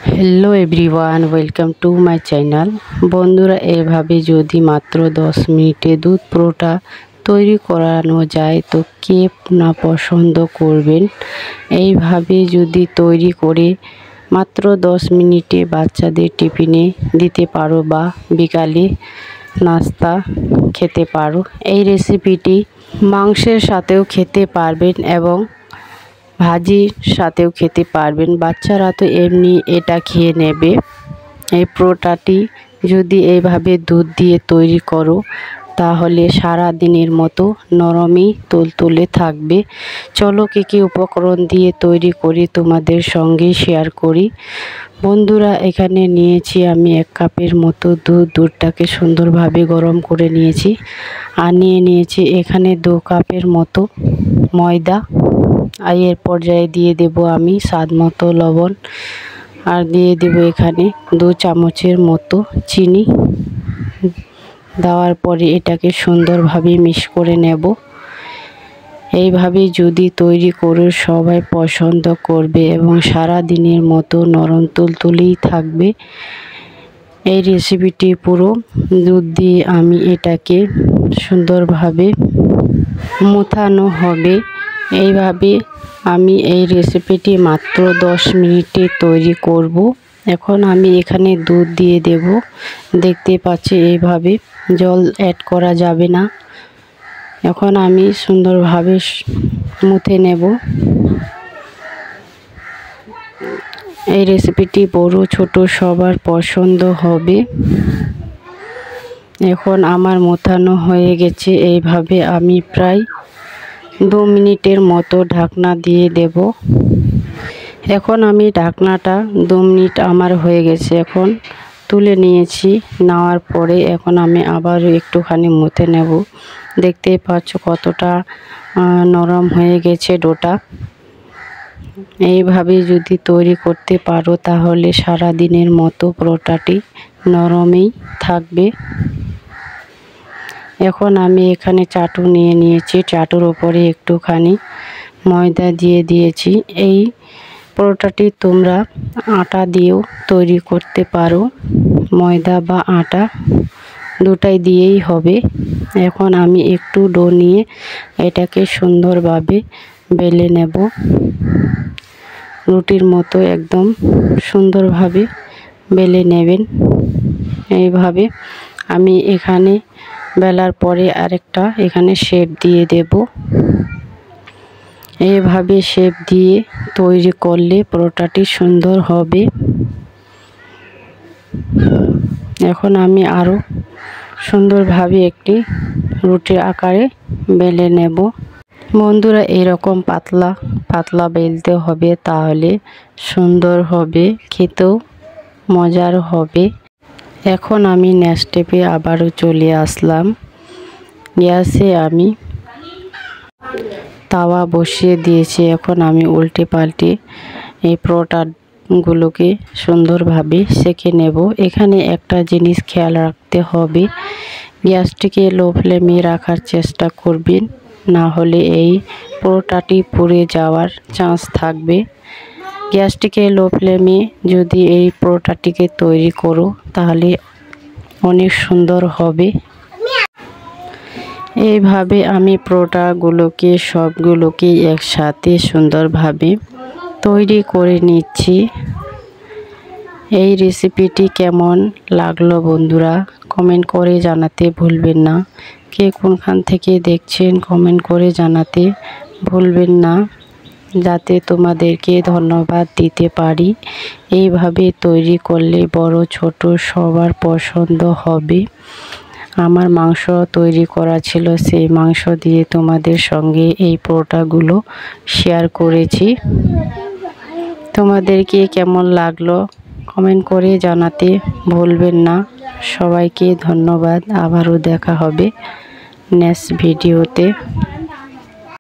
Hello everyone, welcome to my channel. বন্ধুরা, এভাবে যদি মাত্র 10 মিনিটে দুধ পরোটা তৈরি করানো যায় তো কে না পছন্দ করবেন। এইভাবে যদি তৈরি করে মাত্র 10 মিনিটে বাচ্চাদের টিফিনে দিতে পারো বা বিকালে নাস্তা খেতে পারো। এই রেসিপিটি মাংসের সাথেও খেতে পারবেন এবং ভাজির সাথেও খেতে পারবেন। বাচ্চারা তো এমনি এটা খেয়ে নেবে। এই পরোটাটি যদি এইভাবে দুধ দিয়ে তৈরি করো তাহলে সারা দিনের মতো নরমই তুলতুলে থাকবে। চলো কী উপকরণ দিয়ে তৈরি করি তোমাদের সঙ্গে শেয়ার করি। বন্ধুরা, এখানে নিয়েছি আমি 1 কাপের মতো দুধটাকে সুন্দরভাবে গরম করে নিয়েছি। আর নিয়েছি এখানে 2 কাপের মতো ময়দা। আর এর পর্যায়ে দিয়ে দেব আমি স্বাদ মতো লবণ, আর দিয়ে দেব এখানে 2 চামচের মতো চিনি। দেওয়ার পরে এটাকে সুন্দরভাবে মিক্স করে নেব। এইভাবে যদি তৈরি করে সবাই পছন্দ করবে এবং সারা দিনের মতো নরম তুলতুলেই থাকবে। এই রেসিপিটি পুরো দুধ দিয়ে আমি এটাকে সুন্দরভাবে মুথানো হবে। এইভাবে আমি এই রেসিপিটি মাত্র 10 মিনিটে তৈরি করব। এখন আমি এখানে দুধ দিয়ে দেব। দেখতে পাচ্ছি এইভাবে জল অ্যাড করা যাবে না। এখন আমি সুন্দরভাবে মুথে নেব। এই রেসিপিটি বড় ছোট সবার পছন্দ হবে। এখন আমার মুথানো হয়ে গেছে। এইভাবে আমি প্রায় 2 মিনিটের মতো ঢাকনা দিয়ে দেব। এখন আমি ঢাকনাটা 2 মিনিট আমার হয়ে গেছে। এখন তুলে নিয়েছি। নেওয়ার পরে এখন আমি আবারও একটুখানি মুথে নেব। দেখতেই পাচ্ছ কতটা নরম হয়ে গেছে ডোটা। এইভাবে যদি তৈরি করতে পারো তাহলে সারা দিনের মতো পরোটাটি নরমই থাকবে। এখন আমি এখানে চাটু নিয়েছি। চাটুর ওপরে একটুখানি ময়দা দিয়ে দিয়েছি। এই পরোটাটি তোমরা আটা দিয়েও তৈরি করতে পারো, ময়দা বা আটা দুটাই দিয়েই হবে। এখন আমি একটু ডো নিয়ে এটাকে সুন্দরভাবে বেলে নেব। রুটির মতো একদম সুন্দরভাবে বেলে নেবেন। এইভাবে আমি এখানে বেলার পরে আরেকটা এখানে শেপ দিয়ে দেব। এইভাবে শেপ দিয়ে তৈরি করলে পরোটাটি সুন্দর হবে। এখন আমি আরও সুন্দরভাবে একটি রুটির আকারে বেলে নেব। বন্ধুরা, এরকম পাতলা পাতলা বেলতে হবে, তাহলে সুন্দর হবে, খেতেও মজার হবে। এখন আমি নেক্সট স্টেপে আবারও চলে আসলাম। গ্যাসে আমি তাওয়া বসিয়ে দিয়েছি। এখন আমি উল্টে পাল্টে এই পরোটাগুলোকে সুন্দরভাবে সেঁকে নেব। এখানে একটা জিনিস খেয়াল রাখতে হবে, গ্যাসটিকে লো ফ্লেমে রাখার চেষ্টা করবেন, না হলে এই পরোটাটি পুড়ে যাওয়ার চান্স থাকবে। গ্যাসটিকে লো ফ্লেমে যদি এই পরোটাটিকে তৈরি করো তাহলে অনেক সুন্দর হবে। এইভাবে আমি পরোটাগুলোকে সবগুলোকে একসাথে সুন্দরভাবে তৈরি করে নিচ্ছি। এই রেসিপিটি কেমন লাগলো বন্ধুরা কমেন্ট করে জানাতে ভুলবেন না। কে কোনখান থেকে দেখছেন কমেন্ট করে জানাতে ভুলবেন না, যাতে তোমাদেরকে ধন্যবাদ দিতে পারি। এইভাবে তৈরি করলে বড় ছোট সবার পছন্দ হবে। আমার মাংস তৈরি করা ছিল, সেই মাংস দিয়ে তোমাদের সঙ্গে এই পরোটাগুলো শেয়ার করেছি। তোমাদেরকে কেমন লাগলো কমেন্ট করে জানাতে ভুলবেন না। সবাইকে ধন্যবাদ। আবারও দেখা হবে নেক্সট ভিডিওতে।